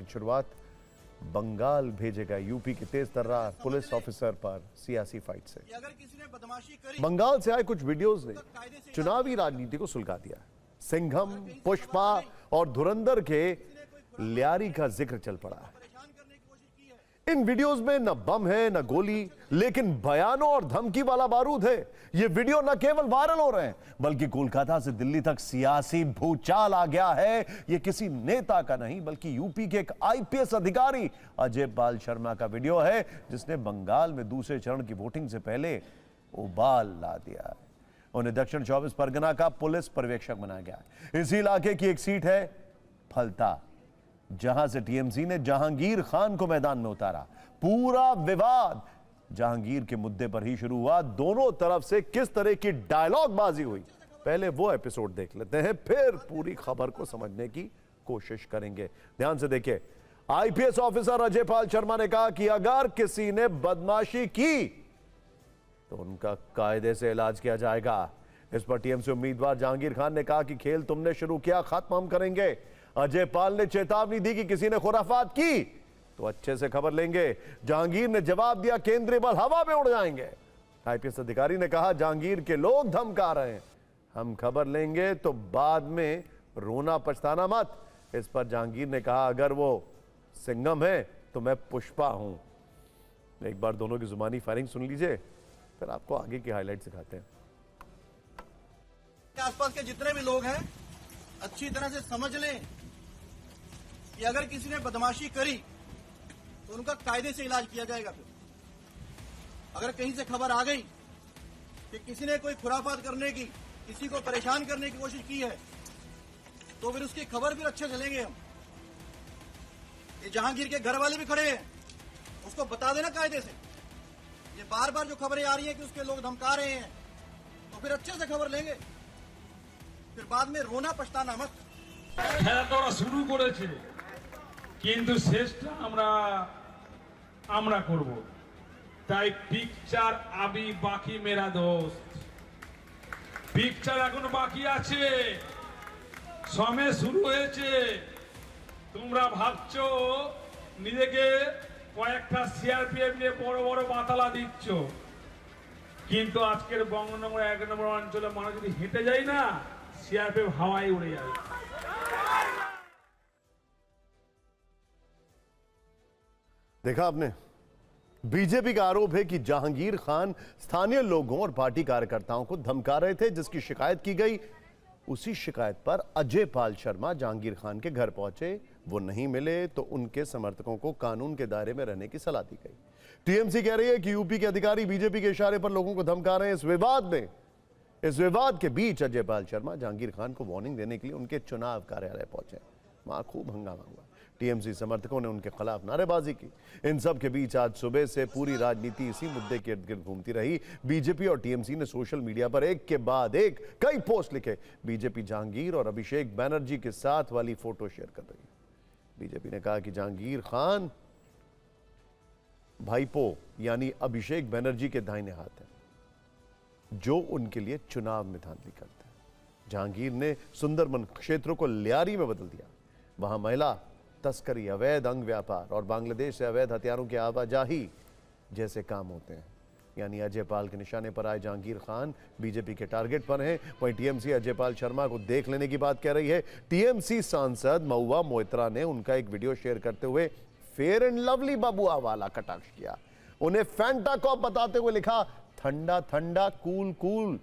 की शुरुआत बंगाल भेजेगा यूपी के तेज तर्रार पुलिस ऑफिसर पर सियासी फाइट से। अगर किसी ने बदमाशी करी, बंगाल से आए कुछ वीडियोस ने चुनावी राजनीति को सुलगा दिया। सिंघम, पुष्पा और धुरंधर के लियारी का जिक्र चल पड़ा है। परेशान करने की कोशिश की है। इन वीडियोस में न बम है न गोली, लेकिन बयानों और धमकी वाला बारूद है। ये वीडियो न केवल वायरल हो रहे हैं, बल्कि कोलकाता से दिल्ली तक सियासी भूचाल आ गया है। ये किसी नेता का नहीं, बल्कि यूपी के एक आईपीएस अधिकारी अजय पाल शर्मा का वीडियो है, जिसने बंगाल में दूसरे चरण की वोटिंग से पहले उबाल ला दिया है। उन्हें दक्षिण 24 परगना का पुलिस पर्यवेक्षक बनाया गया है। इसी इलाके की एक सीट है फलता, जहां से टीएमसी ने जहांगीर खान को मैदान में उतारा। पूरा विवाद जहांगीर के मुद्दे पर ही शुरू हुआ। दोनों तरफ से किस तरह की डायलॉग बाजी हुई, पहले वो एपिसोड देख लेते हैं, फिर पूरी खबर को समझने की कोशिश करेंगे। ध्यान से देखिए। आईपीएस ऑफिसर अजय पाल शर्मा ने कहा कि अगर किसी ने बदमाशी की तो उनका कायदे से इलाज किया जाएगा। इस पर टीएमसी उम्मीदवार जहांगीर खान ने कहा कि खेल तुमने शुरू किया, खत्म हम करेंगे। अजय पाल ने चेतावनी दी कि किसी ने खुराफात की तो अच्छे से खबर लेंगे। जहांगीर ने जवाब दिया, केंद्रीय बल हवा में उड़ जाएंगे। आईपीएस अधिकारी ने कहा, जहांगीर के लोग धमका रहे हैं, हम खबर लेंगे तो बाद में रोना पछताना मत। इस पर जहांगीर ने कहा, अगर वो सिंघम है तो मैं पुष्पा हूं। एक बार दोनों की जुबानी फायरिंग सुन लीजिए, फिर आपको आगे की हाईलाइट सिखाते हैं। आसपास के जितने भी लोग हैं अच्छी तरह से समझ लें कि अगर किसी ने बदमाशी करी तो उनका कायदे से इलाज किया जाएगा। फिर अगर कहीं से खबर आ गई कि किसी ने कोई खुराफात करने की, किसी को परेशान करने की कोशिश की है, तो फिर उसकी खबर फिर अच्छे से लेंगे हम। ये जहांगीर के घर वाले भी खड़े हैं, उसको बता देना कायदे से। ये बार बार जो खबरें आ रही हैं कि उसके लोग धमका रहे हैं, तो फिर अच्छे से खबर लेंगे, फिर बाद में रोना पछताना मत। খেলাটা ওরা শুরু করেছে, কিন্তু শেষটা আমরা করব। তাই পিকচার আবি বাকি মেরা দোস্ত, পিকচার এখনো বাকি আছে, সময় শুরু হয়েছে। তোমরা ভাবছো নিজেকে কয়েকটা সিআরপিএফ নিয়ে বড় বড় বাতালা দিচ্ছ, কিন্তু আজকের বঙ্গনগর 1 নম্বর অঞ্চলে মানুষ যদি হেঁটে যায় না, সিআরপিএফ হাওয়ায় উড়ে যাবে। देखा आपने, बीजेपी का आरोप है कि जहांगीर खान स्थानीय लोगों और पार्टी कार्यकर्ताओं को धमका रहे थे, जिसकी शिकायत की गई। उसी शिकायत पर अजय पाल शर्मा जहांगीर खान के घर पहुंचे। वो नहीं मिले तो उनके समर्थकों को कानून के दायरे में रहने की सलाह दी गई। टीएमसी कह रही है कि यूपी के अधिकारी बीजेपी के इशारे पर लोगों को धमका रहे हैं। इस विवाद के बीच अजय पाल शर्मा जहांगीर खान को वार्निंग देने के लिए उनके चुनाव कार्यालय पहुंचे। वहां खूब हंगामा हुआ। टीएमसी समर्थकों ने उनके खिलाफ नारेबाजी की। इन सब के बीच आज सुबह से पूरी राजनीति इसी मुद्दे के इर्द गिर्द घूमती रही। बीजेपी और टीएमसी ने सोशल मीडिया पर एक के बाद एक कई पोस्ट लिखे। बीजेपी जहांगीर और अभिषेक बैनर्जी के साथ वाली फोटो शेयर कर रही है। बीजेपी ने कहा कि जहांगीर खान भाईपो यानी अभिषेक बैनर्जी के दाहिने हाथ है, जो उनके लिए चुनाव में धांधली करते हैं। जहांगीर ने सुंदरबन क्षेत्रों को लियारी में बदल दिया। वहां महिला तस्करी, अवैध अंग व्यापार और बांग्लादेश से अवैध हथियारों की आवाजाही जैसे काम होते हैं। यानी अजय पाल के निशाने पर आए जहांगीर खान बीजेपी के टारगेट पर हैं। वहीं टीएमसी अजय पाल शर्मा को देख लेने की बात कह रही है। टीएमसी सांसद महुआ मोइत्रा ने उनका एक वीडियो शेयर करते हुए फेयर एंड लवली बबुआ वाला कटाक्ष किया। उन्हें फैंटा कॉप बताते हुए लिखा, ठंडा ठंडा cool cool,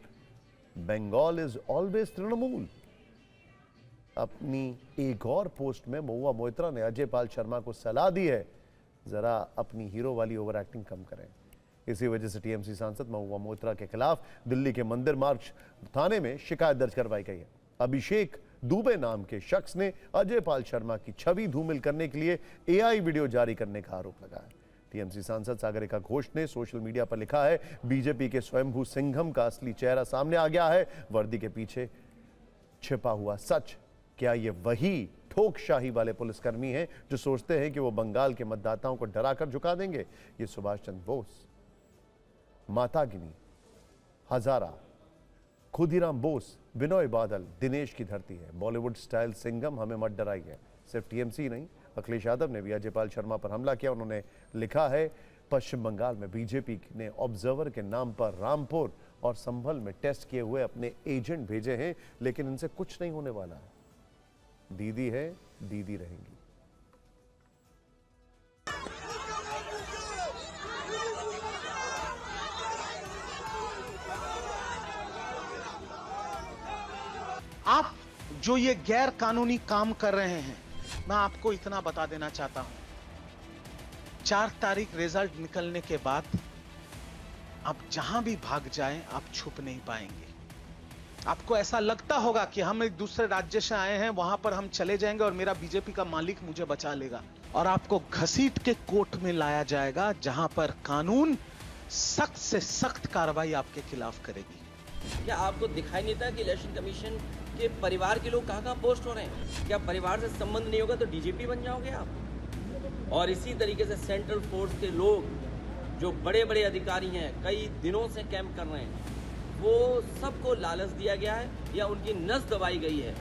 Bengal is always Trinamool. अपनी एक और पोस्ट में महुआ मोइत्रा ने अजय पाल शर्मा को सलाह दी है, जरा अपनी हीरो वाली ओवर एक्टिंग कम करें। इसी वजह से टीएमसी सांसद महुआ मोइत्रा के खिलाफ दिल्ली के मंदिर मार्ग थाने में शिकायत दर्ज करवाई गई है। अभिषेक दुबे नाम के शख्स ने अजय पाल शर्मा की छवि धूमिल करने के लिए एआई वीडियो जारी करने का आरोप लगाया। टीएमसी सांसद सागरिका घोष ने सोशल मीडिया पर लिखा है, बीजेपी के स्वयंभू सिंघम का असली चेहरा सामने आ गया है। वर्दी के पीछे छिपा हुआ सच, क्या ये वही ठोकशाही वाले पुलिसकर्मी हैं जो सोचते हैं कि वो बंगाल के मतदाताओं को डराकर झुका देंगे? ये सुभाष चंद्र बोस, मातागिनी, हजारा, खुदीराम बोस, बिनोय बादल, दिनेश की धरती है। बॉलीवुड स्टाइल सिंघम हमें मत डराइए। सिर्फ टीएमसी नहीं, अखिलेश यादव ने भी अजयपाल शर्मा पर हमला किया। उन्होंने लिखा है, पश्चिम बंगाल में बीजेपी ने ऑब्जर्वर के नाम पर रामपुर और संभल में टेस्ट किए हुए अपने एजेंट भेजे हैं, लेकिन इनसे कुछ नहीं होने वाला है। दीदी है, दीदी रहेंगी। आप जो ये गैर कानूनी काम कर रहे हैं, मैं आपको इतना बता देना चाहता हूं, 4 तारीख रिजल्ट निकलने के बाद आप जहां भी भाग जाएं, आप छुप नहीं पाएंगे। आपको ऐसा लगता होगा कि हम एक दूसरे राज्य से आए हैं, वहां पर हम चले जाएंगे और मेरा बीजेपी का मालिक मुझे बचा लेगा, और आपको घसीट के कोर्ट में लाया जाएगा, जहां पर कानून सख्त से सख्त कार्रवाई आपके खिलाफ करेगी। क्या आपको दिखाई नहीं देता कि इलेक्शन कमीशन के परिवार के लोग कहाँ पोस्ट हो रहे हैं? क्या परिवार से संबंध नहीं होगा तो डीजीपी बन जाओगे आप? और इसी तरीके से सेंट्रल फोर्स के लोग जो बड़े बड़े अधिकारी हैं, कई दिनों से कैंप कर रहे हैं, वो सबको लालच दिया गया है या उनकी नस दबाई गई है।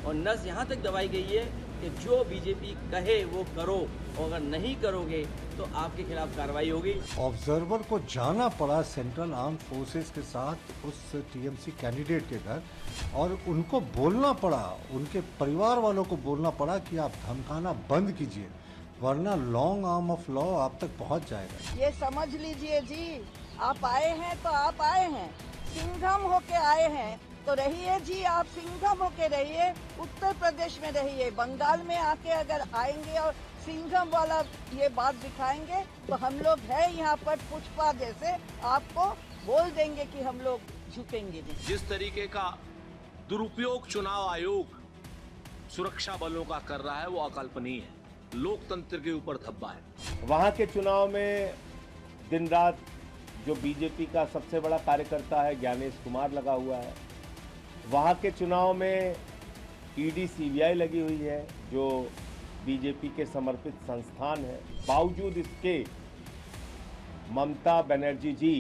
और नस यहाँ तक दबाई गई है कि जो बीजेपी कहे वो करो, और अगर नहीं करोगे तो आपके खिलाफ कार्रवाई होगी। ऑब्जर्वर को जाना पड़ा सेंट्रल आर्म फोर्सेस के साथ उस टीएमसी कैंडिडेट के घर, और उनको बोलना पड़ा, उनके परिवार वालों को बोलना पड़ा कि आप धमकाना बंद कीजिए, वरना लॉन्ग आर्म ऑफ लॉ आप तक पहुंच जाएगा। ये समझ लीजिए जी, आप आए हैं तो आप आए हैं, सिंघम होके आए हैं तो रहिए जी, आप सिंघम होके रहिए, उत्तर प्रदेश में रहिए। बंगाल में आके अगर आएंगे और सिंघम वाला ये बात दिखाएंगे तो हम लोग है यहाँ पर पुष्पा जैसे, आपको बोल देंगे कि हम लोग झुकेंगे नहीं। जिस तरीके का दुरुपयोग चुनाव आयोग सुरक्षा बलों का कर रहा है वो अकल्पनीय है, लोकतंत्र के ऊपर धब्बा है। वहां के चुनाव में दिन रात जो बीजेपी का सबसे बड़ा कार्यकर्ता है ज्ञानेश कुमार लगा हुआ है। वहां के चुनाव में ईडी सीबीआई लगी हुई है जो बीजेपी के समर्पित संस्थान है। बावजूद इसके ममता बनर्जी जी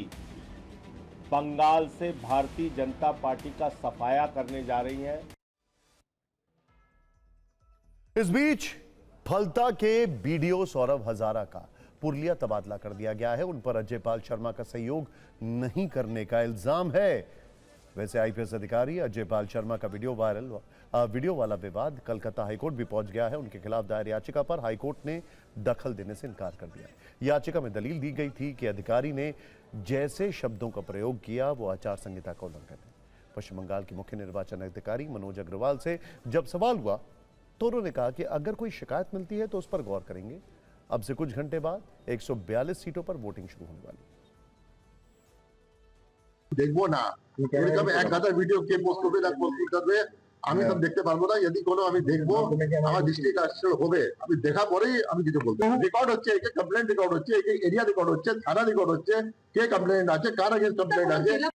बंगाल से भारतीय जनता पार्टी का सफाया करने जा रही हैं। इस बीच फलता के बीडीओ सौरभ हजारा का पुरलिया तबादला कर दिया गया है। उन पर अजयपाल शर्मा का सहयोग नहीं करने का इल्जाम है। वैसे आईपीएस अधिकारी अजयपाल शर्मा का वीडियो वाला विवाद कलकत्ता हाईकोर्ट भी पहुंच गया है। उनके खिलाफ दायर याचिका पर हाईकोर्ट ने दखल देने से इनकार कर दिया। याचिका में दलील दी गई थी कि अधिकारी ने जैसे शब्दों का प्रयोग किया वो आचार संहिता का उल्लंघन है। पश्चिम बंगाल के मुख्य निर्वाचन अधिकारी मनोज अग्रवाल से जब सवाल हुआ तो उन्होंने कहा कि अगर कोई शिकायत मिलती है तो उस पर गौर करेंगे। अब से कुछ घंटे बाद 142 सीटों पर वोटिंग शुरू होने वाली। দেখবো না, এরকম এক গাদা ভিডিও কে পোস্ট করবে না পোস্ট করবে আমি সব দেখতে পারবো না। যদি কোনো আমি দেখবো আমার দৃষ্টিতে আসলে হবে, আমি দেখা পরেই আমি কিছু বলবো। রেকর্ড হচ্ছে, একে কমপ্লেন্ট রেকর্ড হচ্ছে, একে এরিয়া রেকর্ড হচ্ছে, থানা রেকর্ড হচ্ছে, কে কমপ্লেন্ট আছে, কার अगेंस्ट কমপ্লেন্ট আছে।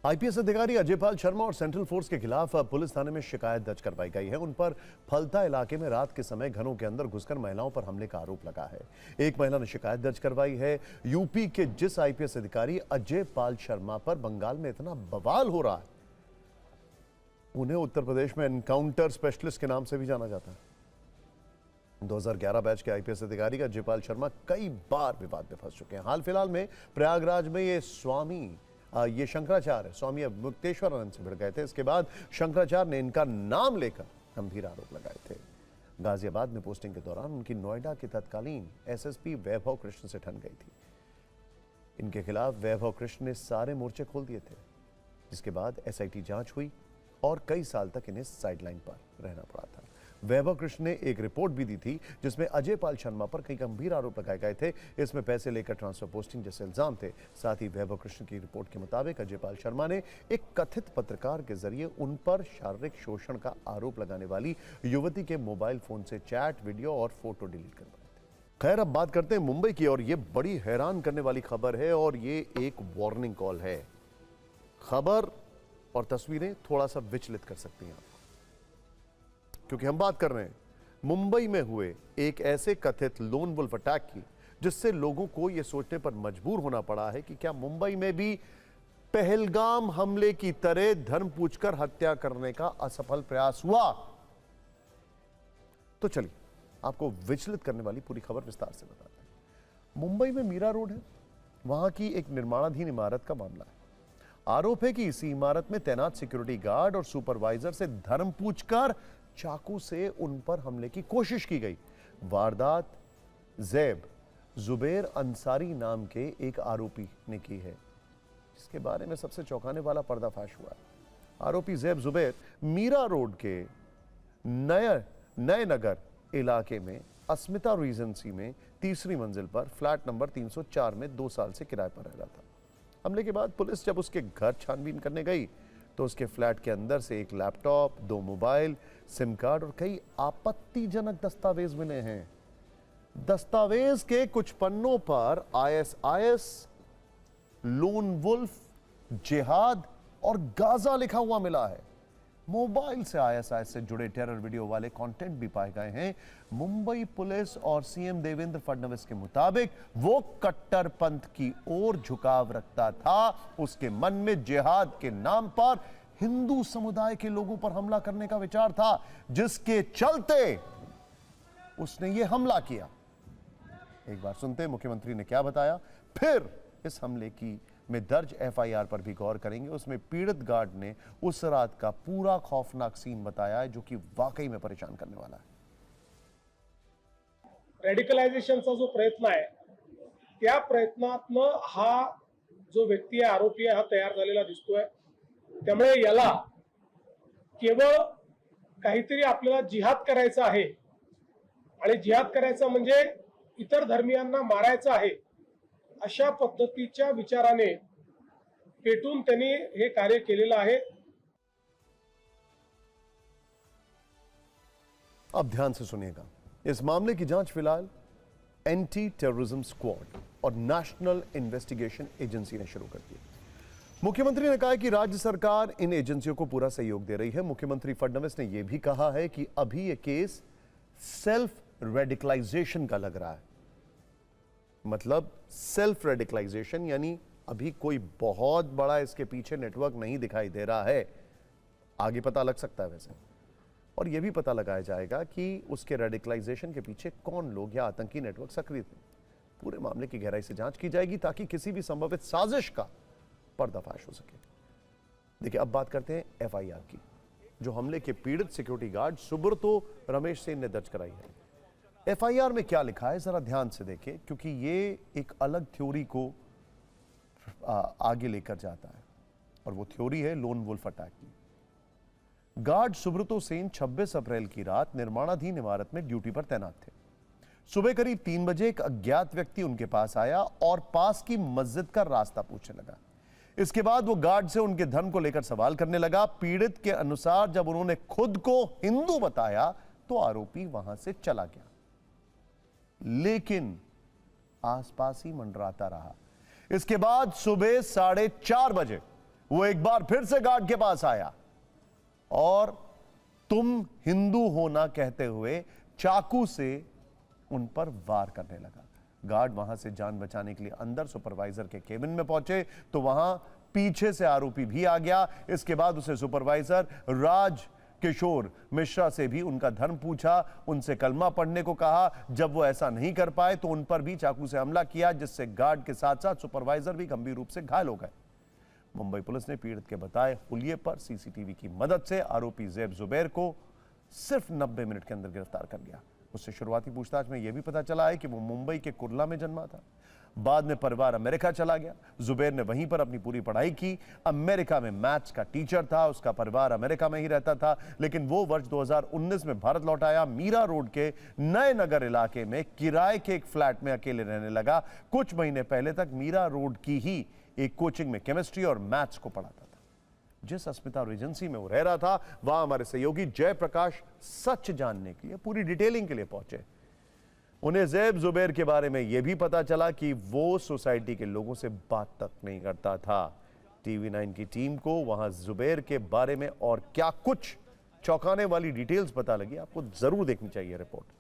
आईपीएस अधिकारी अजयपाल शर्मा और सेंट्रल फोर्स के खिलाफ पुलिस थाने में शिकायत दर्ज करवाई गई है। उन पर फलता इलाके में रात के समय घरों के अंदर घुसकर महिलाओं पर हमले का आरोप लगा है। एक महिला ने शिकायत दर्ज करवाई है। यूपी के जिस आईपीएस अधिकारी अजयपाल शर्मा पर बंगाल में इतना बवाल हो रहा है, उन्हें उत्तर प्रदेश में एनकाउंटर स्पेशलिस्ट के नाम से भी जाना जाता है। 2011 बैच के आईपीएस अधिकारी अजयपाल शर्मा कई बार विवाद में फंस चुके हैं। हाल फिलहाल में प्रयागराज में ये शंकराचार्य स्वामी मुक्तेश्वरानंद से भिड़ गए थे। इसके बाद शंकराचार्य ने इनका नाम लेकर गंभीर आरोप लगाए थे। गाजियाबाद में पोस्टिंग के दौरान उनकी नोएडा के तत्कालीन एसएसपी वैभव कृष्ण से ठन गई थी। इनके खिलाफ वैभव कृष्ण ने सारे मोर्चे खोल दिए थे, जिसके बाद एसआईटी जांच हुई और कई साल तक इन्हें साइडलाइन पर रहना पड़ा था। वैभव कृष्ण ने एक रिपोर्ट भी दी थी जिसमें अजयपाल शर्मा पर कई गंभीर आरोप लगाए गए थे। इसमें पैसे लेकर ट्रांसफर पोस्टिंग जैसे इल्जाम थे। साथ ही वैभव कृष्ण की रिपोर्ट के मुताबिक अजयपाल शर्मा ने एक कथित पत्रकार के जरिए उन पर शारीरिक शोषण का आरोप लगाने वाली युवती के मोबाइल फोन से चैट, वीडियो और फोटो डिलीट करवाए थे। खैर, अब बात करते हैं मुंबई की, और ये बड़ी हैरान करने वाली खबर है और ये एक वार्निंग कॉल है। खबर और तस्वीरें थोड़ा सा विचलित कर सकती हैं, क्योंकि हम बात कर रहे हैं मुंबई में हुए एक ऐसे कथित लोन वुल्फ अटैक की, जिससे लोगों को यह सोचने पर मजबूर होना पड़ा है कि क्या मुंबई में भी पहलगाम हमले की तरह धर्म पूछकर हत्या करने का असफल प्रयास हुआ। तो चलिए आपको विचलित करने वाली पूरी खबर विस्तार से बताते हैं। मुंबई में मीरा रोड है, वहां की एक निर्माणाधीन इमारत का मामला है। आरोप है कि इसी इमारत में तैनात सिक्योरिटी गार्ड और सुपरवाइजर से धर्म पूछकर चाकू से उन पर हमले की कोशिश की गई। वारदात जैब जुबैर अंसारी नाम के एक आरोपी ने की है, जिसके बारे में सबसे चौंकाने वाला पर्दाफाश हुआ। आरोपी जैब जुबैर मीरा रोड के नए नगर इलाके में अस्मिता रीजेंसी में तीसरी मंजिल पर फ्लैट नंबर 304 में 2 साल से किराए पर रह रहा था। हमले के बाद पुलिस जब उसके घर छानबीन करने गई तो उसके फ्लैट के अंदर से एक लैपटॉप, 2 मोबाइल, सिम कार्ड और कई आपत्तिजनक दस्तावेज मिले हैं। दस्तावेज के कुछ पन्नों पर ISIS, लोन वुल्फ, जिहाद और गाजा लिखा हुआ मिला है। मोबाइल से ISIS से जुड़े टेरर वीडियो वाले कंटेंट भी पाए गए हैं। मुंबई पुलिस और सीएम देवेंद्र फडणवीस के मुताबिक वो कट्टरपंथ की ओर झुकाव रखता था। उसके मन में जिहाद के नाम पर हिंदू समुदाय के लोगों पर हमला करने का विचार था, जिसके चलते उसने ये हमला किया। एक बार सुनते हैं मुख्यमंत्री ने क्या बताया, फिर इस हमले की में दर्ज FIR पर भी गौर करेंगे। उसमें पीड़ित गार्ड ने उस रात का पूरा खौफनाक सीन बताया है, जो कि वाकई में परेशान करने वाला है। रेडिकलायझेशनचा जो प्रयत्न आहे त्या प्रयत्नातनं हा जो व्यक्ती आहे, आरोपी आहे, हा तयार झालेला दिसतोय। त्यामुळे याला केवळ काहीतरी आपल्याला जिहाद करायचा आहे आणि जिहाद करायचा म्हणजे इतर धर्मियांना मारायचं आहे, अशा पद्धतीच्या विचाराने पेटून त्यांनी हे कार्य केलेलं आहे। अब ध्यान से सुनिएगा। इस मामले की जांच फिलहाल एंटी टेररिज्म स्क्वाड और नेशनल इन्वेस्टिगेशन एजेंसी ने शुरू कर दी। मुख्यमंत्री ने कहा कि राज्य सरकार इन एजेंसियों को पूरा सहयोग दे रही है। मुख्यमंत्री फडणवीस ने यह भी कहा है कि अभी यह केस सेल्फ रेडिकलाइजेशन का लग रहा है। मतलब सेल्फ रेडिकलाइजेशन यानी अभी कोई बहुत बड़ा इसके पीछे नेटवर्क नहीं दिखाई दे रहा है। आगे पता लग सकता है वैसे, और यह भी पता लगाया जाएगा कि उसके रेडिकलाइजेशन के पीछे कौन लोग या आतंकी नेटवर्क सक्रिय थे। पूरे मामले की गहराई से जांच की जाएगी ताकि किसी भी संभावित साजिश का पर्दाफाश हो सके। देखिए, अब बात करते हैं FIR की, जो हमले के पीड़ित सिक्योरिटी गार्ड सुब्रतो रमेश सेन ने दर्ज कराई है। FIR में क्या लिखा है जरा ध्यान से देखें, क्योंकि ये एक अलग थ्योरी को आगे लेकर जाता है, और वो थ्योरी है लोन वुल्फ अटैक की। गार्ड सुब्रतो सेन 26 अप्रैल की रात निर्माणाधीन इमारत में ड्यूटी पर तैनात थे। सुबह करीब 3 बजे एक अज्ञात व्यक्ति उनके पास आया और पास की मस्जिद का रास्ता पूछने लगा। इसके बाद वो गार्ड से उनके धर्म को लेकर सवाल करने लगा। पीड़ित के अनुसार जब उन्होंने खुद को हिंदू बताया तो आरोपी वहां से चला गया, लेकिन आसपास ही मंडराता रहा। इसके बाद सुबह 4:30 बजे वो एक बार फिर से गार्ड के पास आया और तुम हिंदू हो ना कहते हुए चाकू से उन पर वार करने लगा। गार्ड वहां से जान बचाने के लिए अंदर सुपरवाइजर के केबिन में पहुंचे तो वहां पीछे से आरोपी भी आ गया। इसके बाद उसे सुपरवाइजर राज किशोर मिश्रा से भी उनका धर्म पूछा, उनसे कलमा पढ़ने को कहा। जब वो ऐसा नहीं कर पाए तो उन पर भी चाकू से हमला किया, जिससे गार्ड के साथ साथ सुपरवाइजर भी गंभीर रूप से घायल हो गए। मुंबई पुलिस ने पीड़ित के बताए हुलिये पर CCTV की मदद से आरोपी जैब जुबैर को सिर्फ 90 मिनट के अंदर गिरफ्तार कर लिया। उससे शुरुआती पूछताछ में यह भी पता चला है कि वो मुंबई के कुर्ला में जन्मा था, बाद में परिवार अमेरिका चला गया। जुबैर ने वहीं पर अपनी पूरी पढ़ाई की। अमेरिका में मैथ्स का टीचर था। उसका परिवार अमेरिका में ही रहता था, लेकिन वो वर्ष 2019 में भारत लौट आया। मीरा रोड के नए नगर इलाके में किराए के एक फ्लैट में अकेले रहने लगा। कुछ महीने पहले तक मीरा रोड की ही एक कोचिंग में केमिस्ट्री और मैथ्स को पढ़ाता था। जिस अस्मिता रीजेंसी में वो रह रहा था, वहां हमारे सहयोगी जयप्रकाश सच जानने के लिए, पूरी डिटेलिंग के लिए पहुंचे। उन्हें जैब जुबैर के बारे में यह भी पता चला कि वो सोसाइटी के लोगों से बात तक नहीं करता था। TV9 की टीम को वहां जुबैर के बारे में और क्या कुछ चौंकाने वाली डिटेल्स पता लगी, आपको जरूर देखनी चाहिए रिपोर्ट।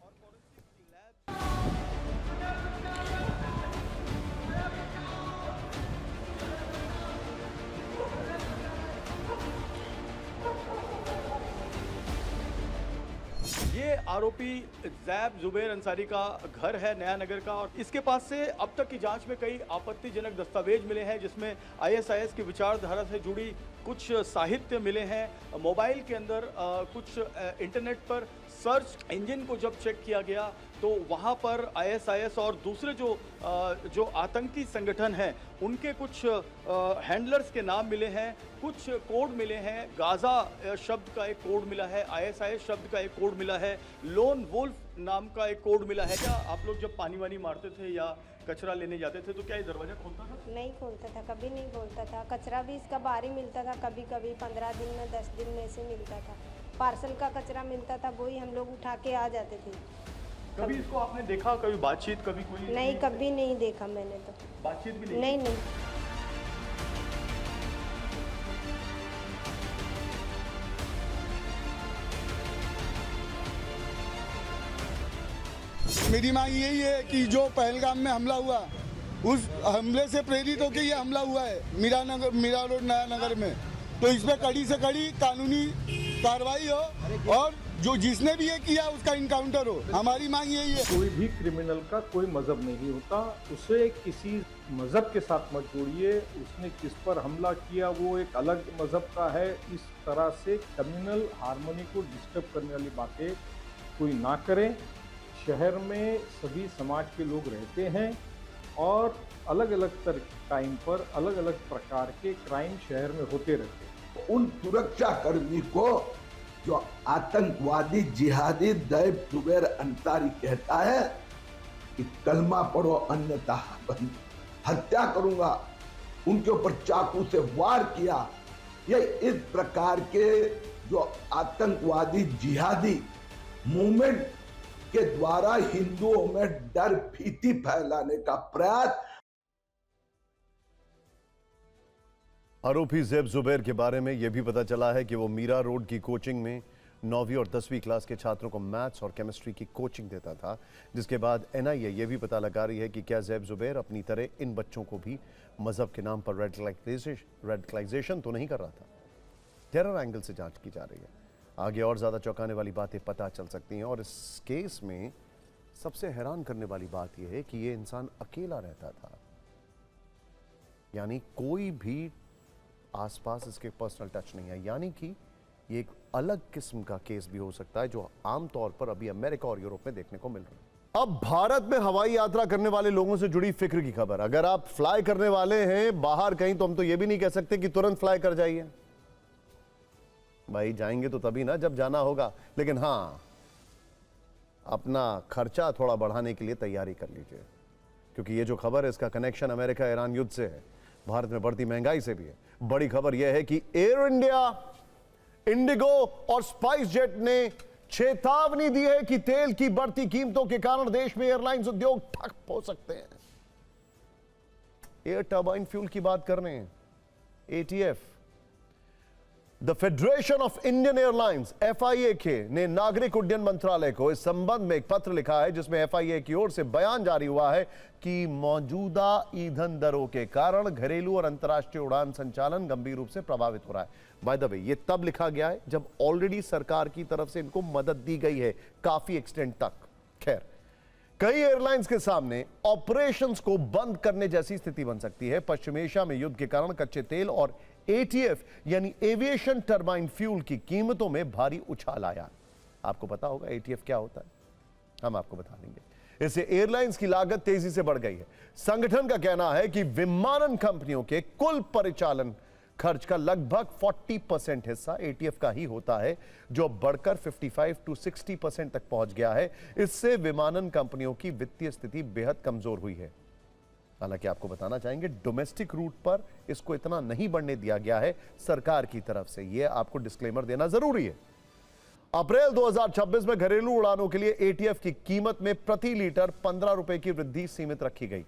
ये आरोपी जैब जुबैर अंसारी का घर है नया नगर का, और इसके पास से अब तक की जांच में कई आपत्तिजनक दस्तावेज मिले हैं, जिसमें आईएसआईएस की विचारधारा से जुड़ी कुछ साहित्य मिले हैं। मोबाइल के अंदर कुछ इंटरनेट पर सर्च इंजन को जब चेक किया गया तो वहाँ पर आईएसआईएस और दूसरे जो आतंकी संगठन हैं उनके कुछ हैंडलर्स के नाम मिले हैं, कुछ कोड मिले हैं। गाजा शब्द का एक कोड मिला है, आईएसआईएस शब्द का एक कोड मिला है, लोन वुल्फ नाम का एक कोड मिला है। क्या आप लोग जब पानी वानी मारते थे या कचरा लेने जाते थे तो क्या ये दरवाजा खोलता था? नहीं खोलता था, कभी नहीं खोलता था। कचरा भी इसका बाहर ही मिलता था, कभी कभी 15 दिन में 10 दिन में से मिलता था। पार्सल का कचरा मिलता था, वही हम लोग उठा के आ जाते थे। कभी इसको आपने देखा, कभी बातचीत, कभी कोई? नहीं, कभी नहीं देखा मैंने तो। बातचीत भी नहीं? नहीं। मेरी मांग यही है कि जो पहलगाम में हमला हुआ, उस हमले से प्रेरित होकर ये हमला हुआ है मीरा रोड नया नगर में, तो इसमें कड़ी से कड़ी कानूनी कार्रवाई हो और जो जिसने भी ये किया उसका इनकाउंटर हो। हमारी मांग यही है। कोई भी क्रिमिनल का कोई मजहब नहीं होता, उसे किसी मजहब के साथ मत जोड़िए। उसने किस पर हमला किया वो एक अलग मजहब का है। इस तरह से कम्युनल हार्मनी को डिस्टर्ब करने वाली बातें कोई ना करें। शहर में सभी समाज के लोग रहते हैं और अलग अलग टाइम पर अलग अलग प्रकार के क्राइम शहर में होते रहते हैं। उन सुरक्षा कर्मी को जो आतंकवादी जिहादी दैब जुबैर अंसारी कहता है कि कलमा पढ़ो अन्यथा हत्या करूंगा, उनके ऊपर चाकू से वार किया। ये इस प्रकार के जो आतंकवादी जिहादी मूवमेंट के द्वारा हिंदुओं में डर भीति फैलाने का प्रयास। आरोपी ज़ैब जुबैर के बारे में यह भी पता चला है कि वो मीरा रोड की कोचिंग में 9वीं और 10वीं क्लास के छात्रों को मैथ्स और केमिस्ट्री की कोचिंग देता था, जिसके बाद एनआईए यह भी पता लगा रही है कि क्या ज़ैब जुबैर अपनी तरह इन बच्चों को भी मजहब के नाम पर रेडिकलाइजेशन तो नहीं कर रहा था। टेरर एंगल से जांच की जा रही है। आगे और ज़्यादा चौंकाने वाली बातें पता चल सकती हैं और इस केस में सबसे हैरान करने वाली बात यह है कि ये इंसान अकेला रहता था, यानी कोई भी आसपास इसके पर्सनल टच नहीं है। यानी कि ये एक अलग किस्म का केस भी हो सकता है जो आमतौर पर अभी अमेरिका और यूरोप में देखने को मिल रहा है। अब भारत में हवाई यात्रा करने वाले लोगों से जुड़ी फिक्र की खबर। अगर आप फ्लाई करने वाले हैं बाहर कहीं तो हम तो ये भी नहीं कह सकते कि तुरंत फ्लाई कर जाइए। भाई जाएंगे तो तभी ना जब जाना होगा, लेकिन हाँ अपना खर्चा थोड़ा बढ़ाने के लिए तैयारी कर लीजिए, क्योंकि ये जो खबर है इसका कनेक्शन अमेरिका ईरान युद्ध से है, भारत में बढ़ती महंगाई से भी है। बड़ी खबर यह है कि एयर इंडिया, इंडिगो और स्पाइस जेट ने चेतावनी दी है कि तेल की बढ़ती कीमतों के कारण देश में एयरलाइंस उद्योग ठप हो सकते हैं। एयर टर्बाइन फ्यूल की बात कर रहे हैं, ETF. The federation of Indian airlines FIA ने नागरिक उड्डयन मंत्रालय को इस संबंध में एक पत्र लिखा है, जिसमें FIA की ओर से बयान जारी हुआ है कि मौजूदा ईंधन दरों के कारण घरेलू और अंतर्राष्ट्रीय उड़ान संचालन गंभीर रूप से प्रभावित हो रहा है। बाय द वे ये तब लिखा गया है जब ऑलरेडी सरकार की तरफ से इनको मदद दी गई है काफी एक्सटेंट तक। खैर, कई एयरलाइंस के सामने ऑपरेशंस को बंद करने जैसी स्थिति बन सकती है। पश्चिम एशिया में युद्ध के कारण कच्चे तेल और ATF यानी एविएशन टर्बाइन फ्यूल की कीमतों में भारी उछाल आया। आपको पता होगा ATF क्या होता है, हम आपको बता देंगे। इससे एयरलाइंस की लागत तेजी से बढ़ गई है। संगठन का कहना है कि विमानन कंपनियों के कुल परिचालन खर्च का लगभग 40% हिस्सा ATF का ही होता है, जो बढ़कर 55 to 60% तक पहुंच गया है। इससे विमानन कंपनियों की वित्तीय स्थिति बेहद कमजोर हुई है। हालांकि आपको बताना चाहेंगे डोमेस्टिक रूट पर इसको इतना नहीं बढ़ने दिया गया है सरकार की तरफ से, यह आपको डिस्क्लेमर देना जरूरी है। अप्रैल 2026 में घरेलू उड़ानों के लिए ATF की कीमत में प्रति लीटर 15 रुपए की वृद्धि सीमित रखी गई,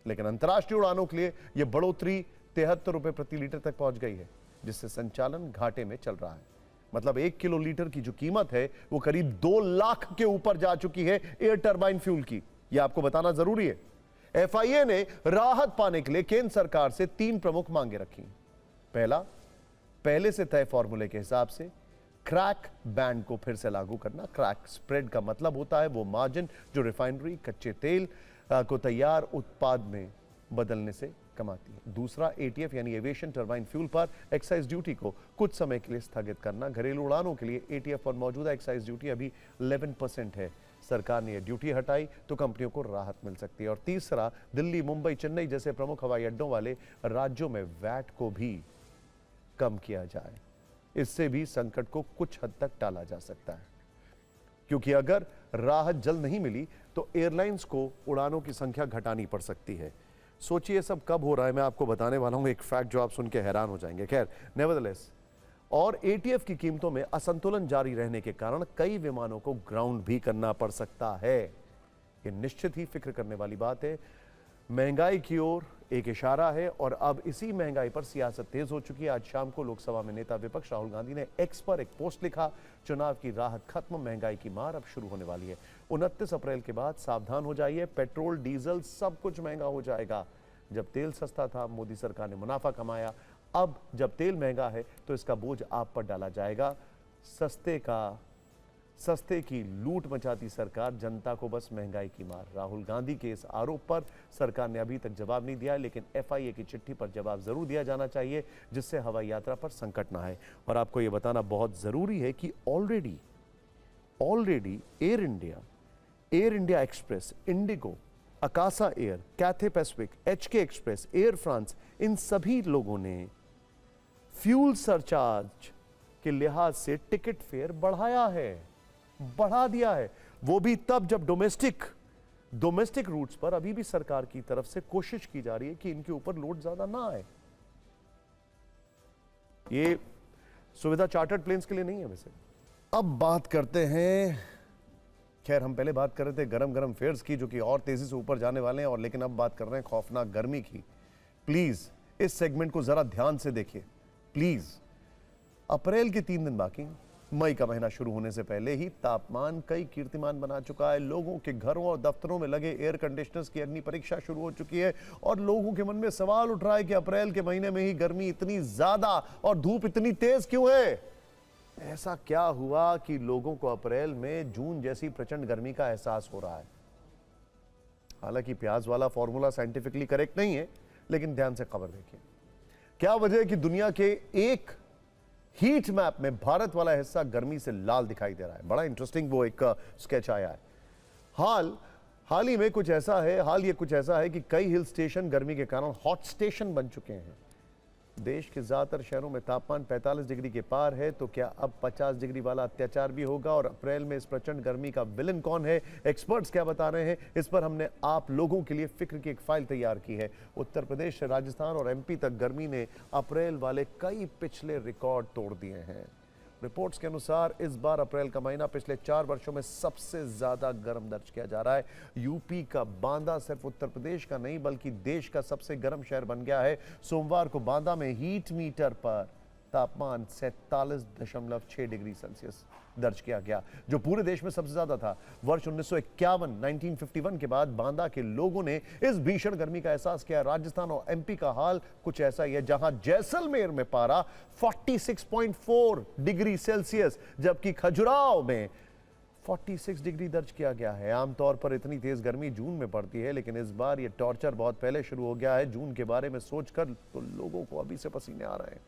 लेकिन अंतर्राष्ट्रीय उड़ानों के लिए यह बढ़ोतरी 73 रुपए प्रति लीटर तक पहुंच गई है, जिससे संचालन घाटे में चल रहा है। मतलब 1 किलो लीटर की जो कीमत है वो करीब 2 लाख के ऊपर जा चुकी है एयर टर्बाइन फ्यूल की, यह आपको बताना जरूरी है। FIA ने राहत पाने के लिए केंद्र सरकार से 3 प्रमुख मांगे रखी। पहला, पहले से तय फॉर्मूले के हिसाब से क्रैक बैंड को फिर से लागू करना। क्रैक स्प्रेड का मतलब होता है वो मार्जिन जो रिफाइनरी कच्चे तेल को तैयार उत्पाद में बदलने से कमाती है। दूसरा, एटीएफ यानी एविएशन टरबाइन फ्यूल पर एक्साइज ड्यूटी को कुछ समय के लिए स्थगित करना। घरेलू उड़ानों के लिए एटीएफ पर मौजूदा एक्साइज ड्यूटी अभी 11% है। सरकार ने यह ड्यूटी हटाई तो कंपनियों को राहत मिल सकती है। और तीसरा, दिल्ली, मुंबई, चेन्नई जैसे प्रमुख हवाई अड्डों वाले राज्यों में वैट को भी कम किया जाए। इससे भी संकट को कुछ हद तक टाला जा सकता है, क्योंकि अगर राहत जल्द नहीं मिली तो एयरलाइंस को उड़ानों की संख्या घटानी पड़ सकती है। सोचिए सब कब हो रहा है, मैं आपको बताने वाला हूं एक फैक्ट जो आप सुन के हैरान हो जाएंगे। खैर, नेवरदलेस, और एटीएफ की कीमतों में असंतुलन जारी रहने के कारण कई विमानों को ग्राउंड भी करना पड़ सकता है। यह निश्चित ही फिक्र करने वाली बात है। महंगाई की ओर एक इशारा है और अब इसी महंगाई पर सियासत तेज हो चुकी है। आज शाम को लोकसभा में नेता विपक्ष राहुल गांधी ने एक्स पर एक पोस्ट लिखा, चुनाव की राहत खत्म, महंगाई की मार अब शुरू होने वाली है। 29 अप्रैल के बाद सावधान हो जाइए, पेट्रोल, डीजल सब कुछ महंगा हो जाएगा। जब तेल सस्ता था मोदी सरकार ने मुनाफा कमाया, अब जब तेल महंगा है तो इसका बोझ आप पर डाला जाएगा। सस्ते की लूट मचाती सरकार, जनता को बस महंगाई की मार। राहुल गांधी के इस आरोप पर सरकार ने अभी तक जवाब नहीं दिया, लेकिन एफआईए की चिट्ठी पर जवाब जरूर दिया जाना चाहिए, जिससे हवाई यात्रा पर संकट ना आए। और आपको यह बताना बहुत जरूरी है कि already Air India Express, IndiGo, Akasa Air, Cathay Pacific, HK Express, Air France, इन सभी लोगों ने फ्यूल सरचार्ज के लिहाज से टिकट फेयर बढ़ा दिया है। वो भी तब जब डोमेस्टिक रूट्स पर अभी भी सरकार की तरफ से कोशिश की जा रही है कि इनके ऊपर लोड ज्यादा ना आए। ये सुविधा चार्टर्ड प्लेन्स के लिए नहीं है। वैसे अब बात करते हैं, खैर हम पहले बात कर रहे थे गरम फेयर्स की, जो कि और तेजी से ऊपर जाने वाले हैं, और लेकिन अब बात कर रहे हैं खौफनाक गर्मी की। प्लीज इस सेगमेंट को जरा ध्यान से देखिए प्लीज। अप्रैल के 3 दिन बाकी, मई का महीना शुरू होने से पहले ही तापमान कई कीर्तिमान बना चुका है। लोगों के घरों और दफ्तरों में लगे एयर कंडीशनर्स की अग्नि परीक्षा शुरू हो चुकी है, और लोगों के मन में सवाल उठ रहा है कि अप्रैल के महीने में ही गर्मी इतनी ज्यादा और धूप इतनी तेज क्यों है। ऐसा क्या हुआ कि लोगों को अप्रैल में जून जैसी प्रचंड गर्मी का एहसास हो रहा है। हालांकि प्याज वाला फॉर्मूला साइंटिफिकली करेक्ट नहीं है, लेकिन ध्यान से खबर देखिए। क्या वजह है कि दुनिया के एक हीट मैप में भारत वाला हिस्सा गर्मी से लाल दिखाई दे रहा है। बड़ा इंटरेस्टिंग वो एक स्केच आया है। हाल ही में कुछ ऐसा है कि कई हिल स्टेशन गर्मी के कारण हॉट स्टेशन बन चुके हैं। देश के ज्यादातर शहरों में तापमान 45 डिग्री के पार है, तो क्या अब 50 डिग्री वाला अत्याचार भी होगा? और अप्रैल में इस प्रचंड गर्मी का विलन कौन है, एक्सपर्ट्स क्या बता रहे हैं, इस पर हमने आप लोगों के लिए फिक्र की एक फाइल तैयार की है। उत्तर प्रदेश से राजस्थान और एमपी तक गर्मी ने अप्रैल वाले कई पिछले रिकॉर्ड तोड़ दिए हैं। रिपोर्ट्स के अनुसार इस बार अप्रैल का महीना पिछले 4 वर्षों में सबसे ज्यादा गर्म दर्ज किया जा रहा है। यूपी का बांदा सिर्फ उत्तर प्रदेश का नहीं बल्कि देश का सबसे गर्म शहर बन गया है। सोमवार को बांदा में हीट मीटर पर तापमान 47.6 डिग्री सेल्सियस दर्ज किया गया, जो पूरे देश में सबसे ज्यादा था। वर्ष 1951 के बाद बांदा के लोगों ने इस भीषण गर्मी का एहसास किया। राजस्थान और एमपी का हाल कुछ ऐसा ही है, जहां जैसलमेर में पारा 46.4 डिग्री सेल्सियस, जबकि खजुराहो में 46 डिग्री दर्ज किया गया है। आमतौर पर इतनी तेज गर्मी जून में पड़ती है, लेकिन इस बार यह टॉर्चर बहुत पहले शुरू हो गया है। जून के बारे में सोचकर तो लोगों को अभी से पसीने आ रहे हैं।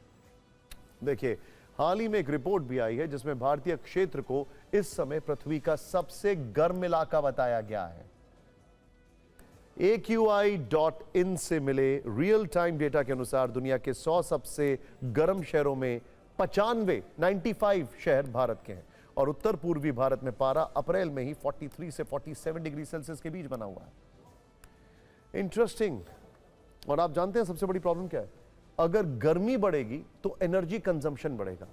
देखिए, हाल ही में एक रिपोर्ट भी आई है जिसमें भारतीय क्षेत्र को इस समय पृथ्वी का सबसे गर्म इलाका बताया गया है। AQI.in से मिले रियल टाइम डेटा के अनुसार दुनिया के 100 सबसे गर्म शहरों में 95 शहर भारत के हैं, और उत्तर पूर्वी भारत में पारा अप्रैल में ही 43 से 47 डिग्री सेल्सियस के बीच बना हुआ है। इंटरेस्टिंग। और आप जानते हैं सबसे बड़ी प्रॉब्लम क्या है? अगर गर्मी बढ़ेगी तो एनर्जी कंजम्पशन बढ़ेगा,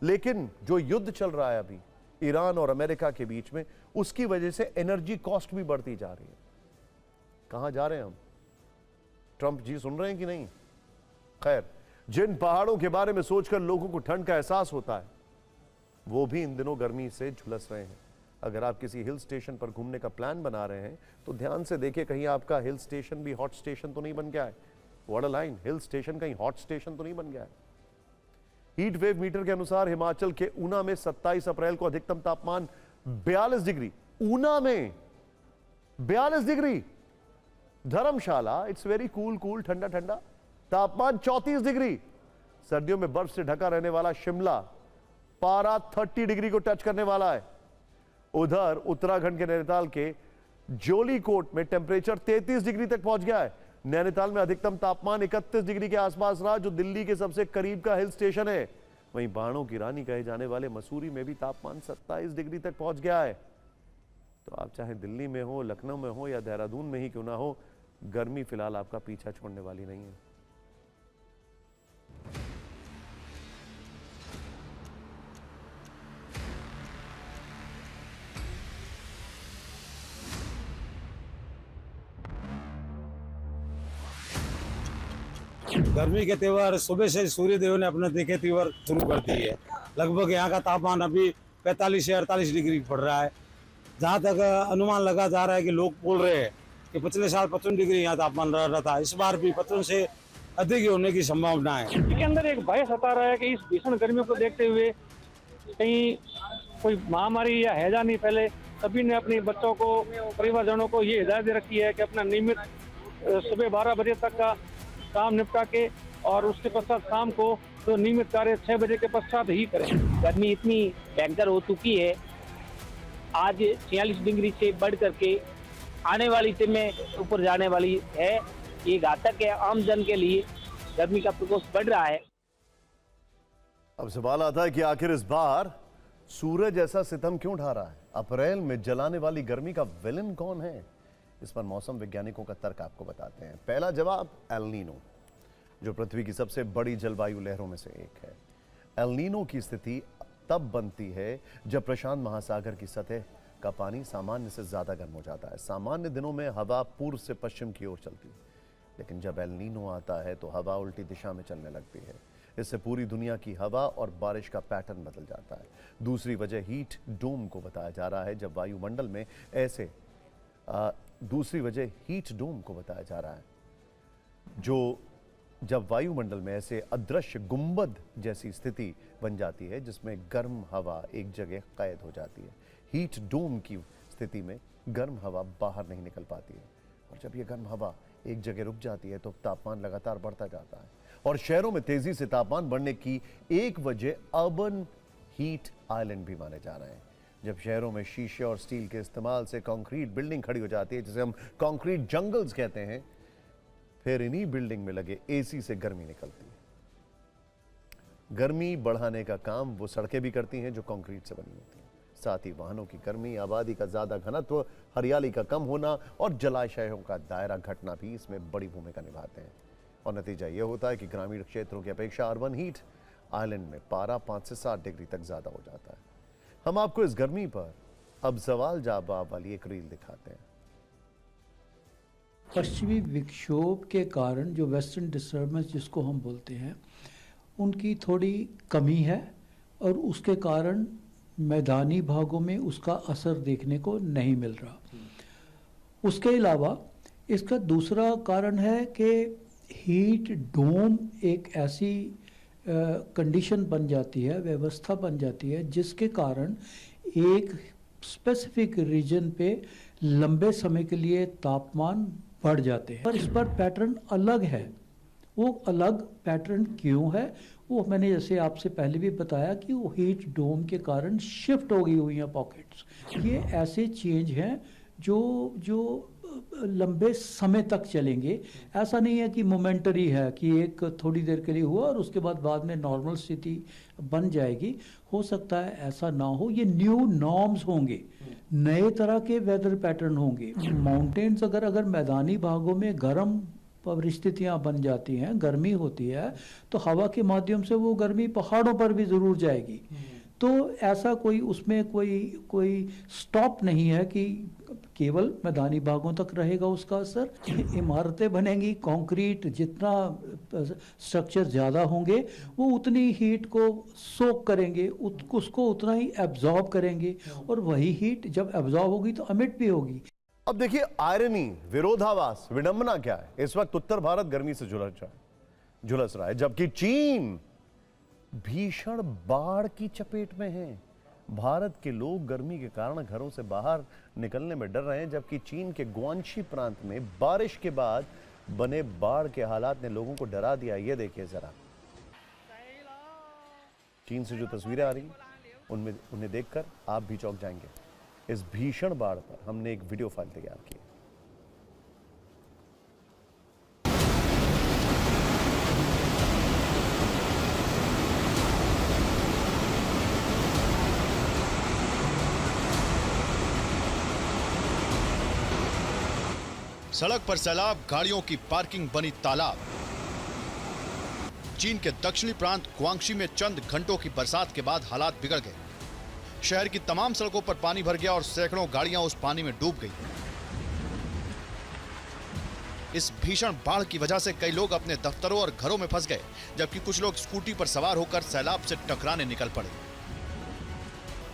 लेकिन जो युद्ध चल रहा है अभी ईरान और अमेरिका के बीच में, उसकी वजह से एनर्जी कॉस्ट भी बढ़ती जा रही है। कहां जा रहे हैं हम? ट्रंप जी सुन रहे हैं कि नहीं? खैर, जिन पहाड़ों के बारे में सोचकर लोगों को ठंड का एहसास होता है, वो भी इन दिनों गर्मी से झुलस रहे हैं। अगर आप किसी हिल स्टेशन पर घूमने का प्लान बना रहे हैं तो ध्यान से देखिए कहीं आपका हिल स्टेशन भी हॉट स्टेशन तो नहीं बन गया है। What a line! Hill station कहीं हॉट स्टेशन तो नहीं बन गया है। हीट वेव मीटर के अनुसार हिमाचल के ऊना में 27 अप्रैल को अधिकतम तापमान 42 डिग्री, ऊना में 42 degree. Dharamshala it's very cool ठंडा ठंडा, तापमान 34 डिग्री। सर्दियों में बर्फ से ढका रहने वाला शिमला पारा 30 डिग्री को टच करने वाला है। उधर उत्तराखंड के नैनीताल के जोलीकोट में टेंपरेचर 33 डिग्री तक पहुंच गया है। नैनीताल में अधिकतम तापमान 31 डिग्री के आसपास रहा, जो दिल्ली के सबसे करीब का हिल स्टेशन है। वहीं बाणों की रानी कहे जाने वाले मसूरी में भी तापमान 27 डिग्री तक पहुंच गया है। तो आप चाहे दिल्ली में हो, लखनऊ में हो या देहरादून में ही क्यों ना हो, गर्मी फिलहाल आपका पीछा छोड़ने वाली नहीं है। गर्मी के त्योहार सुबह से सूर्य देव ने अपने देखे त्योहार शुरू कर दिए है। लगभग यहाँ का तापमान अभी 45 से 48 डिग्री पड़ रहा है। जहाँ तक अनुमान लगा जा रहा है कि लोग बोल रहे हैं कि पिछले साल 55 डिग्री यहाँ तापमान रहा था, इस बार भी 55 से अधिक होने की संभावना है। इसके अंदर एक भय सता रहा है कि इस भीषण गर्मी को देखते हुए कहीं कोई महामारी या हैजा नहीं फैले। सभी ने अपने बच्चों को, परिवारजनों को ये हिदायत दे रखी है कि अपना नियमित सुबह 12 बजे तक का काम निपटा के और उसके पश्चात शाम को तो नियमित कार्य 6 बजे के पश्चात ही करें। गर्मी इतनी भयंकर हो चुकी है, आज 46 डिग्री से बढ़ करके आने वाली समय ऊपर जाने वाली है। ये घातक है आम जन के लिए, गर्मी का प्रकोप बढ़ रहा है। अब सवाल आता है कि आखिर इस बार सूरज ऐसा सितम क्यों ढा रहा है? अप्रैल में जलाने वाली गर्मी का विलन कौन है? इस पर मौसम वैज्ञानिकों का तर्क आपको बताते हैं। पहला जवाब एल नीनो, जो पृथ्वी की सबसे बड़ी जलवायु लहरों में से एक है। एल नीनो की स्थिति तब बनती है जब प्रशांत महासागर की सतह का पानी सामान्य से ज्यादा गर्म हो जाता है। सामान्य दिनों में हवा पूर्व से पश्चिम की ओर चलती है, लेकिन जब एल नीनो आता है तो हवा उल्टी दिशा में चलने लगती है। इससे पूरी दुनिया की हवा और बारिश का पैटर्न बदल जाता है। दूसरी वजह हीट डोम को बताया जा रहा है, जब वायुमंडल में ऐसे दूसरी वजह हीट डोम को बताया जा रहा है, जो जब वायुमंडल में ऐसे अदृश्य गुंबद जैसी स्थिति बन जाती है जिसमें गर्म हवा एक जगह कैद हो जाती है। हीट डोम की स्थिति में गर्म हवा बाहर नहीं निकल पाती है, और जब यह गर्म हवा एक जगह रुक जाती है तो तापमान लगातार बढ़ता जाता है। और शहरों में तेजी से तापमान बढ़ने की एक वजह अर्बन हीट आइलैंड भी माने जा रहे हैं। जब शहरों में शीशे और स्टील के इस्तेमाल से कंक्रीट बिल्डिंग खड़ी हो जाती है, जिसे हम कंक्रीट जंगल्स कहते हैं, फिर इन्हीं बिल्डिंग में लगे एसी से गर्मी निकलती है। गर्मी बढ़ाने का काम वो सड़कें भी करती हैं जो कंक्रीट से बनी होती हैं। साथ ही वाहनों की गर्मी, आबादी का ज्यादा घनत्व, हरियाली का कम होना और जलाशयों का दायरा घटना भी इसमें बड़ी भूमिका निभाते हैं। और नतीजा ये होता है कि ग्रामीण क्षेत्रों की अपेक्षा अर्बन हीट आइलैंड में पारा 5 से 7 डिग्री तक ज्यादा हो जाता है। हम आपको इस गर्मी पर अब सवाल जवाब वाली एक रील दिखाते हैं। पश्चिमी विक्षोभ के कारण जो वेस्टर्न डिस्टर्बेंस जिसको हम बोलते हैं, उनकी थोड़ी कमी है और उसके कारण मैदानी भागों में उसका असर देखने को नहीं मिल रहा। उसके अलावा इसका दूसरा कारण है कि हीट डोम एक ऐसी कंडीशन बन जाती है, व्यवस्था बन जाती है, जिसके कारण एक स्पेसिफिक रीजन पे लंबे समय के लिए तापमान बढ़ जाते हैं। पर इस पर पैटर्न अलग है। वो अलग पैटर्न क्यों है, वो मैंने जैसे आपसे पहले भी बताया कि वो हीट डोम के कारण शिफ्ट हो गई हुई हैं पॉकेट्स। ये ऐसे चेंज हैं जो लंबे समय तक चलेंगे। ऐसा नहीं है कि मोमेंटरी है कि एक थोड़ी देर के लिए हुआ और उसके बाद में नॉर्मल स्थिति बन जाएगी। हो सकता है ऐसा ना हो, ये न्यू नॉर्म्स होंगे, नए तरह के वेदर पैटर्न होंगे। माउंटेन्स अगर मैदानी भागों में गर्म परिस्थितियां बन जाती हैं, गर्मी होती है, तो हवा के माध्यम से वो गर्मी पहाड़ों पर भी ज़रूर जाएगी। तो ऐसा कोई उसमें कोई स्टॉप नहीं है कि केवल मैदानी भागों तक रहेगा उसका असर। इमारतें बनेंगी, कंक्रीट जितना स्ट्रक्चर ज़्यादा होंगे वो उतनी हीट को सोक करेंगे, उसको उतना ही एब्जॉर्ब करेंगे, और वही हीट जब एब्जॉर्ब होगी तो एमिट भी होगी। अब देखिए आयरनी, विरोधाभास, विडंबना क्या है। इस वक्त उत्तर भारत गर्मी से झुलस रहा है, जबकि चीन भीषण बाढ़ की चपेट में हैं। भारत के लोग गर्मी के कारण घरों से बाहर निकलने में डर रहे हैं, जबकि चीन के ग्वांशी प्रांत में बारिश के बाद बने बाढ़ के हालात ने लोगों को डरा दिया। ये देखिए जरा, चीन से जो तस्वीरें आ रही उनमें उन्हें देखकर आप भी चौंक जाएंगे। इस भीषण बाढ़ पर हमने एक वीडियो फाइल तैयार की है। सड़क पर सैलाब, गाड़ियों की पार्किंग बनी तालाब। चीन के दक्षिणी प्रांत ग्वांशी में चंद घंटों की बरसात के बाद हालात बिगड़ गए। शहर की तमाम सड़कों पर पानी भर गया और सैकड़ों गाड़ियां उस पानी में डूब गई। इस भीषण बाढ़ की वजह से कई लोग अपने दफ्तरों और घरों में फंस गए, जबकि कुछ लोग स्कूटी पर सवार होकर सैलाब से टकराने निकल पड़े।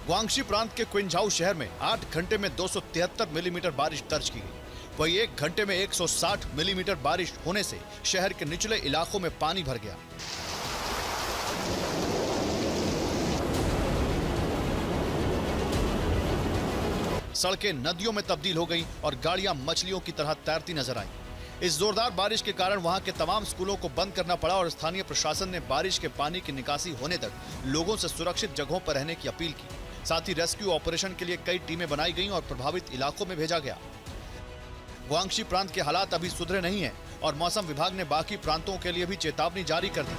ग्वांशी प्रांत के क्विंझाऊ शहर में 8 घंटे में 273 मिलीमीटर बारिश दर्ज की गई। वहीं 1 घंटे में 160 मिलीमीटर बारिश होने से शहर के निचले इलाकों में पानी भर गया। सड़कें नदियों में तब्दील हो गईं और गाड़ियां मछलियों की तरह तैरती नजर आईं। इस जोरदार बारिश के कारण वहां के तमाम स्कूलों को बंद करना पड़ा और स्थानीय प्रशासन ने बारिश के पानी की निकासी होने तक लोगों से सुरक्षित जगहों पर रहने की अपील की। साथ ही रेस्क्यू ऑपरेशन के लिए कई टीमें बनाई गईं और प्रभावित इलाकों में भेजा गया। ग्वांशी प्रांत के हालात अभी सुधरे नहीं हैं और मौसम विभाग ने बाकी प्रांतों के लिए भी चेतावनी जारी कर दी।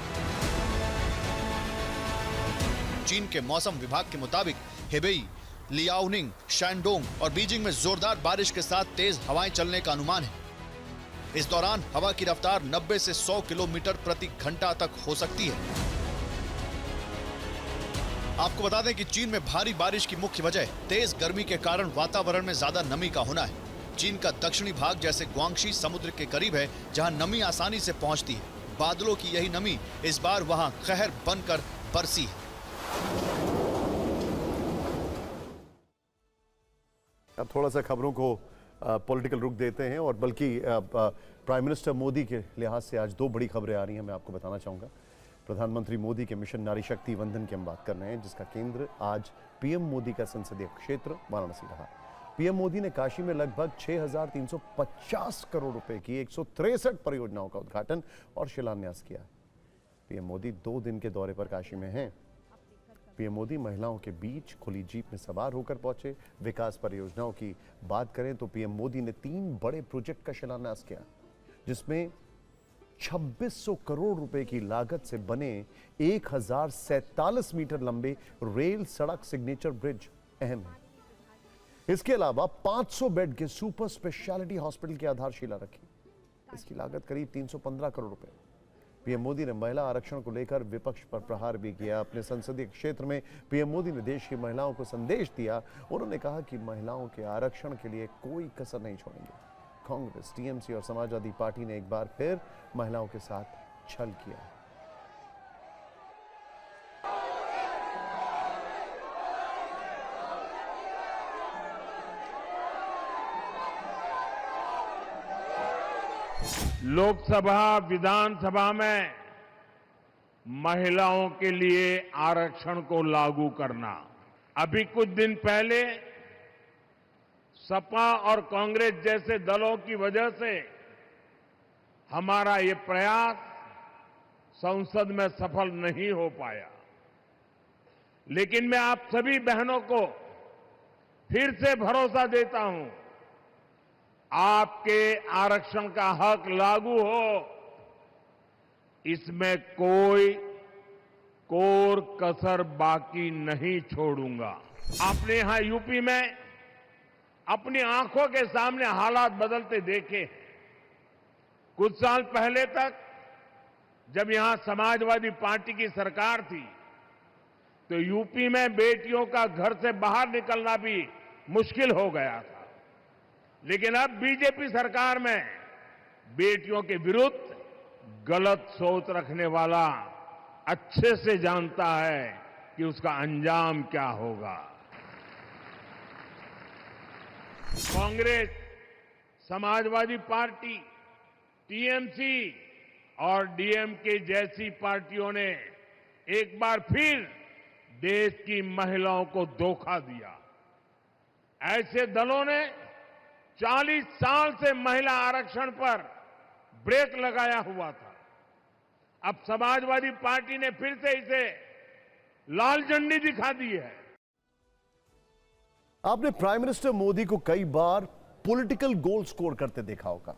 चीन के मौसम विभाग के मुताबिक हेबेई, लियाओनिंग, शैंडोंग और बीजिंग में जोरदार बारिश के साथ तेज हवाएं चलने का अनुमान है। इस दौरान हवा की रफ्तार 90 से 100 किलोमीटर प्रति घंटा तक हो सकती है। आपको बता दें कि चीन में भारी बारिश की मुख्य वजह तेज गर्मी के कारण वातावरण में ज्यादा नमी का होना है। चीन का दक्षिणी भाग जैसे ग्वांशी समुद्र के करीब है, जहां नमी आसानी से पहुंचती है। बादलों की यही नमी इस बार वहां कहर बनकर बरसी है। अब थोड़ा सा खबरों को पॉलिटिकल रुख देते हैं और बल्कि प्राइम मिनिस्टर मोदी के लिहाज से आज 2 बड़ी खबरें आ रही हैं, मैं आपको बताना चाहूँगा। प्रधानमंत्री मोदी के मिशन नारी शक्ति वंदन की हम बात कर रहे हैं, जिसका केंद्र आज पीएम मोदी का संसदीय क्षेत्र वाराणसी रहा। पीएम मोदी ने काशी में लगभग 6,350 करोड़ रुपए की 163 परियोजनाओं का उद्घाटन और शिलान्यास किया। पीएम मोदी 2 दिन के दौरे पर काशी में हैं। पीएम मोदी महिलाओं के बीच खुली जीप में सवार होकर पहुंचे। विकास परियोजनाओं की बात करें तो पीएम मोदी ने 3 बड़े प्रोजेक्ट का शिलान्यास किया, जिसमें 2600 करोड़ रुपए की लागत से बने 1047 मीटर लंबे रेल सड़क सिग्नेचर ब्रिज अहम है। इसके अलावा 500 बेड के सुपर स्पेशलिटी हॉस्पिटल की आधारशिला रखी। इसकी लागत करीब 315 करोड़ रुपए। पीएम मोदी ने महिला आरक्षण को लेकर विपक्ष पर प्रहार भी किया। अपने संसदीय क्षेत्र में पीएम मोदी ने देश की महिलाओं को संदेश दिया। उन्होंने कहा कि महिलाओं के आरक्षण के लिए कोई कसर नहीं छोड़ेंगे। कांग्रेस, टीएमसी और समाजवादी पार्टी ने एक बार फिर महिलाओं के साथ छल किया। लोकसभा, विधानसभा में महिलाओं के लिए आरक्षण को लागू करना। अभी कुछ दिन पहले सपा और कांग्रेस जैसे दलों की वजह से हमारा ये प्रयास संसद में सफल नहीं हो पाया। लेकिन मैं आप सभी बहनों को फिर से भरोसा देता हूं, आपके आरक्षण का हक लागू हो, इसमें कोई कोर कसर बाकी नहीं छोड़ूंगा। आपने यहां यूपी में अपनी आंखों के सामने हालात बदलते देखे। कुछ साल पहले तक जब यहां समाजवादी पार्टी की सरकार थी, तो यूपी में बेटियों का घर से बाहर निकलना भी मुश्किल हो गया था। लेकिन अब बीजेपी सरकार में बेटियों के विरुद्ध गलत सोच रखने वाला अच्छे से जानता है कि उसका अंजाम क्या होगा। कांग्रेस, समाजवादी पार्टी, टीएमसी और डीएमके जैसी पार्टियों ने एक बार फिर देश की महिलाओं को धोखा दिया। ऐसे दलों ने 40 साल से महिला आरक्षण पर ब्रेक लगाया हुआ था। अब समाजवादी पार्टी ने फिर से इसे लाल झंडी दिखा दी है। आपने प्राइम मिनिस्टर मोदी को कई बार पॉलिटिकल गोल स्कोर करते देखा होगा।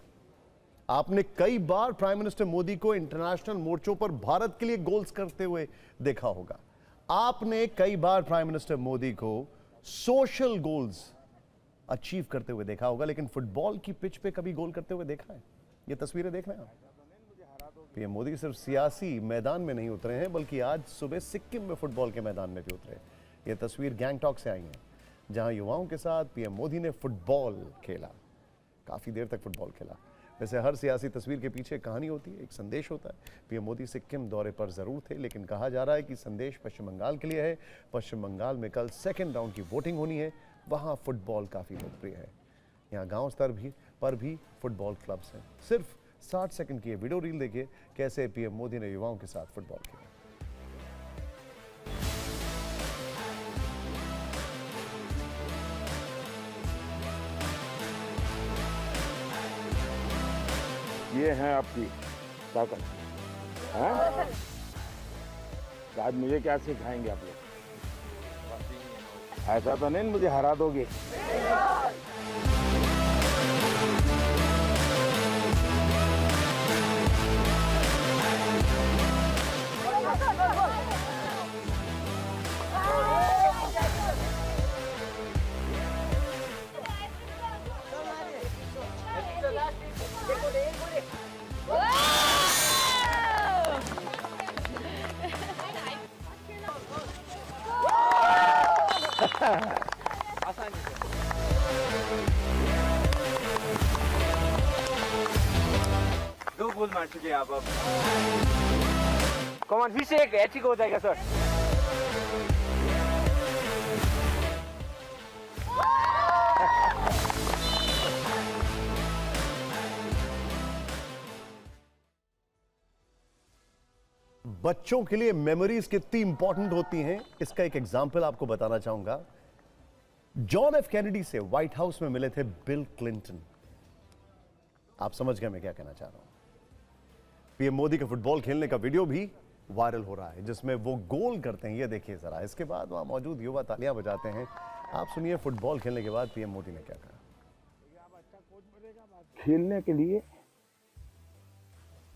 आपने कई बार प्राइम मिनिस्टर मोदी को इंटरनेशनल मोर्चों पर भारत के लिए गोल्स करते हुए देखा होगा। आपने कई बार प्राइम मिनिस्टर मोदी को सोशल गोल्स अचीव करते हुए देखा होगा, लेकिन फुटबॉल की पिच पे कभी गोल करते हुए देखा है? ये तस्वीरें देख रहे हैं आप। पीएम मोदी सिर्फ सियासी मैदान में नहीं उतरे हैं, बल्कि आज सुबह सिक्किम में फुटबॉल के मैदान में भी उतरे। ये तस्वीर गैंगटॉक से आई है, जहां युवाओं के साथ पीएम मोदी ने फुटबॉल खेला। काफी देर तक फुटबॉल खेला। वैसे हर सियासी तस्वीर के पीछे कहानी होती है, एक संदेश होता है। पीएम मोदी सिक्किम दौरे पर जरूर थे, लेकिन कहा जा रहा है कि संदेश पश्चिम बंगाल के लिए है। पश्चिम बंगाल में कल सेकेंड राउंड की वोटिंग होनी है, वहां फुटबॉल काफी लोकप्रिय है। यहाँ गांव स्तर पर भी फुटबॉल क्लब्स हैं। सिर्फ 60 सेकंड की ये वीडियो रील देखिए, कैसे पीएम मोदी ने युवाओं के साथ फुटबॉल खेला। ये है आपकी ताकत है। आज मुझे क्या सिखाएंगे आप लोग? ऐसा तो नहीं मुझे हरा दोगे। दो गोल मार चुके आप। अब कमान फिर से एक हैट्रिक हो जाएगा सर। बच्चों के लिए मेमोरीज कितनी इंपॉर्टेंट होती हैं, इसका एक एग्जाम्पल आपको बताना चाहूंगा। जॉन एफ कैनेडी से व्हाइट हाउस में मिले थे बिल क्लिंटन। आप समझ गए मैं क्या कहना चाह रहा हूं। पीएम मोदी के फुटबॉल खेलने का वीडियो भी वायरल हो रहा है, जिसमें वो गोल करते हैं। ये देखिए जरा। इसके बाद वहां मौजूद युवा तालियां बजाते हैं। आप सुनिए फुटबॉल खेलने के बाद पीएम मोदी ने क्या कहा। खेलने के लिए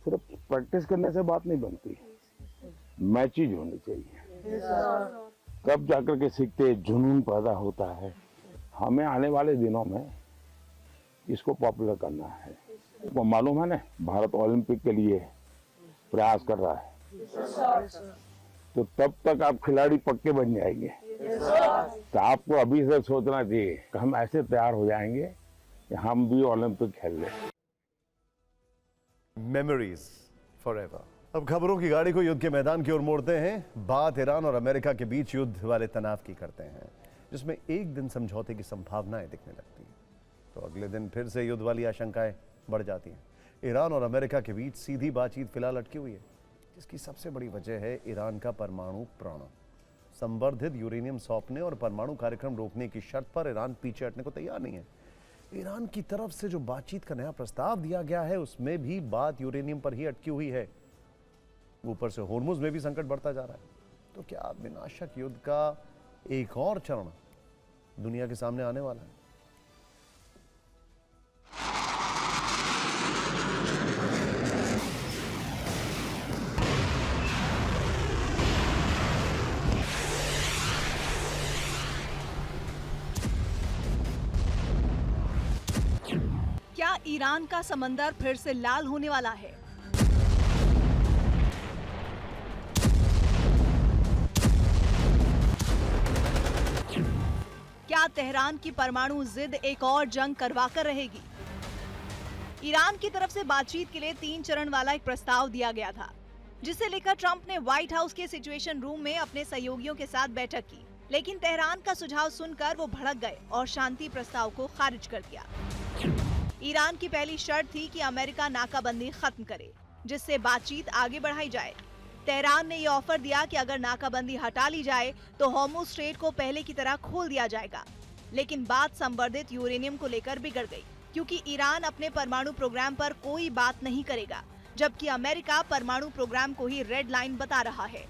सिर्फ प्रैक्टिस करने से बात नहीं बनती, मैचेज होनी चाहिए। तब जाकर के सीखते जुनून पैदा होता है। हमें आने वाले दिनों में इसको पॉपुलर करना है। वो मालूम है ना, भारत ओलंपिक के लिए प्रयास कर रहा है, तो तब तक आप खिलाड़ी पक्के बन जाएंगे। तो आपको अभी से सोचना चाहिए कि हम ऐसे तैयार हो जाएंगे कि हम भी ओलंपिक खेल लें। Memories forever. अब खबरों की गाड़ी को युद्ध के मैदान की ओर मोड़ते हैं। बात ईरान और अमेरिका के बीच युद्ध वाले तनाव की करते हैं, जिसमें एक दिन समझौते की संभावनाएं दिखने लगती हैं, तो अगले दिन फिर से युद्ध वाली आशंकाएं बढ़ जाती हैं। ईरान और अमेरिका के बीच सीधी बातचीत फिलहाल अटकी हुई है, जिसकी सबसे बड़ी वजह है ईरान का परमाणु प्रण। संवर्धित यूरेनियम सौंपने और परमाणु कार्यक्रम रोकने की शर्त पर ईरान पीछे हटने को तैयार नहीं है। ईरान की तरफ से जो बातचीत का नया प्रस्ताव दिया गया है, उसमें भी बात यूरेनियम पर ही अटकी हुई है। ऊपर से होर्मुज में भी संकट बढ़ता जा रहा है। तो क्या विनाशक युद्ध का एक और चरण दुनिया के सामने आने वाला है? क्या ईरान का समंदर फिर से लाल होने वाला है? क्या तेहरान की परमाणु जिद एक और जंग करवाकर रहेगी? ईरान की तरफ से बातचीत के लिए 3 चरण वाला एक प्रस्ताव दिया गया था, जिसे लेकर ट्रंप ने व्हाइट हाउस के सिचुएशन रूम में अपने सहयोगियों के साथ बैठक की। लेकिन तेहरान का सुझाव सुनकर वो भड़क गए और शांति प्रस्ताव को खारिज कर दिया। ईरान की पहली शर्त थी कि अमेरिका नाकाबंदी खत्म करे, जिससे बातचीत आगे बढ़ाई जाए। तेहरान ने ये ऑफर दिया कि अगर नाकाबंदी हटा ली जाए तो होर्मुज़ स्ट्रेट को पहले की तरह खोल दिया जाएगा। लेकिन बात संवर्धित यूरेनियम को लेकर बिगड़ गई, क्योंकि ईरान अपने परमाणु प्रोग्राम पर कोई बात नहीं करेगा, जबकि अमेरिका परमाणु प्रोग्राम को ही रेड लाइन बता रहा है।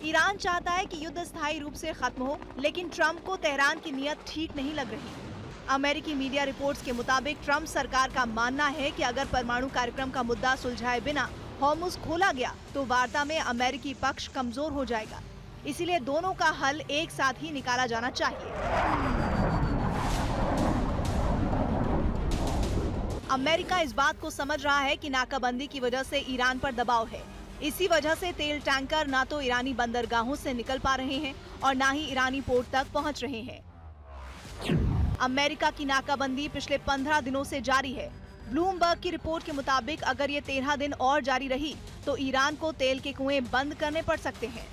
ईरान चाहता है कि युद्ध स्थायी रूप से खत्म हो, लेकिन ट्रंप को तेहरान की नीयत ठीक नहीं लग रही। अमेरिकी मीडिया रिपोर्ट्स के मुताबिक ट्रंप सरकार का मानना है कि अगर परमाणु कार्यक्रम का मुद्दा सुलझाए बिना होर्मुज़ खोला गया तो वार्ता में अमेरिकी पक्ष कमजोर हो जाएगा। इसीलिए दोनों का हल एक साथ ही निकाला जाना चाहिए। अमेरिका इस बात को समझ रहा है कि नाकाबंदी की वजह से ईरान पर दबाव है। इसी वजह से तेल टैंकर ना तो ईरानी बंदरगाहों से निकल पा रहे हैं और ना ही ईरानी पोर्ट तक पहुंच रहे हैं। अमेरिका की नाकाबंदी पिछले 15 दिनों से जारी है। ब्लूमबर्ग की रिपोर्ट के मुताबिक अगर ये 13 दिन और जारी रही तो ईरान को तेल के कुएं बंद करने पड़ सकते हैं।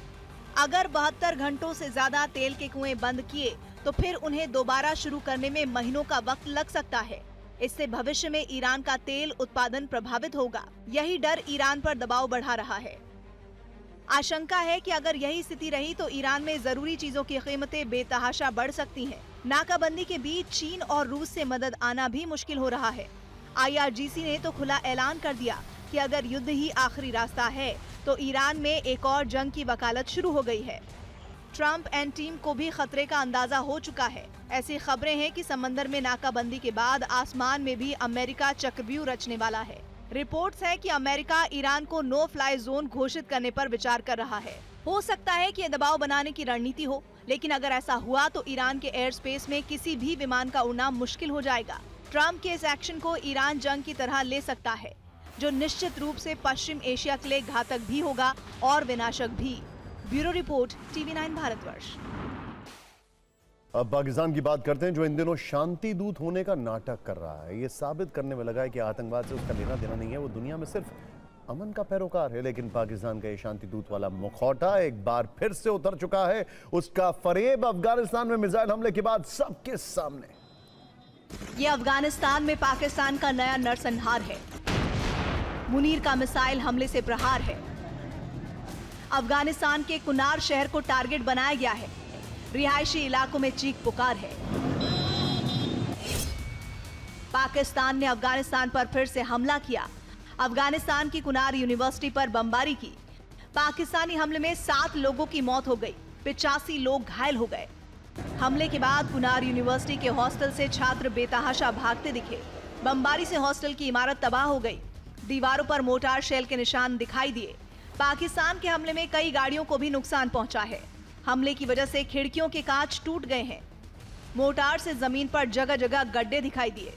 अगर 72 घंटों से ज्यादा तेल के कुएं बंद किए तो फिर उन्हें दोबारा शुरू करने में महीनों का वक्त लग सकता है। इससे भविष्य में ईरान का तेल उत्पादन प्रभावित होगा। यही डर ईरान पर दबाव बढ़ा रहा है। आशंका है कि अगर यही स्थिति रही तो ईरान में जरूरी चीजों की कीमतें बेतहाशा बढ़ सकती हैं। नाकाबंदी के बीच चीन और रूस से मदद आना भी मुश्किल हो रहा है। IRGC ने तो खुला ऐलान कर दिया कि अगर युद्ध ही आखिरी रास्ता है तो ईरान में एक और जंग की वकालत शुरू हो गई है। ट्रंप एंड टीम को भी खतरे का अंदाजा हो चुका है। ऐसी खबरें हैं कि समंदर में नाकाबंदी के बाद आसमान में भी अमेरिका चक्रव्यूह रचने वाला है। रिपोर्ट्स है कि अमेरिका ईरान को नो फ्लाई जोन घोषित करने पर विचार कर रहा है। हो सकता है कि ये दबाव बनाने की रणनीति हो, लेकिन अगर ऐसा हुआ तो ईरान के एयर स्पेस में किसी भी विमान का उड़ना मुश्किल हो जाएगा। ट्रंप के इस एक्शन को ईरान जंग की तरह ले सकता है, जो निश्चित रूप से पश्चिम एशिया के लिए घातक भी होगा और विनाशक भी। Bureau report, TV9 Bharatvarsh. अब पाकिस्तान की बात करते हैं, जो इन दिनों शांति दूत होने का नाटक कर रहा है। ये साबित करने में लगा है कि आतंकवाद से उसका लेना देना नहीं है, वो दुनिया में सिर्फ अमन का पैरोकार है। लेकिन पाकिस्तान का ये शांति दूत वाला मुखौटा एक बार फिर से उतर चुका है। उसका फरेब अफगानिस्तान में मिसाइल हमले के बाद सबके सामने। ये अफगानिस्तान में पाकिस्तान का नया नरसंहार है। मुनीर का मिसाइल हमले से प्रहार है। अफगानिस्तान के कुनार शहर को टारगेट बनाया गया है। रिहायशी इलाकों में चीख पुकार है। पाकिस्तान ने अफगानिस्तान पर फिर से हमला किया। अफगानिस्तान की कुनार यूनिवर्सिटी पर बमबारी की। पाकिस्तानी हमले में 7 लोगों की मौत हो गई, 85 लोग घायल हो गए। हमले के बाद कुनार यूनिवर्सिटी के हॉस्टल से छात्र बेतहाशा भागते दिखे। बमबारी से हॉस्टल की इमारत तबाह हो गई। दीवारों पर मोर्टार शेल के निशान दिखाई दिए। पाकिस्तान के हमले में कई गाड़ियों को भी नुकसान पहुंचा है। हमले की वजह से खिड़कियों के कांच टूट गए हैं। मोर्टार से जमीन पर जगह जगह गड्ढे दिखाई दिए।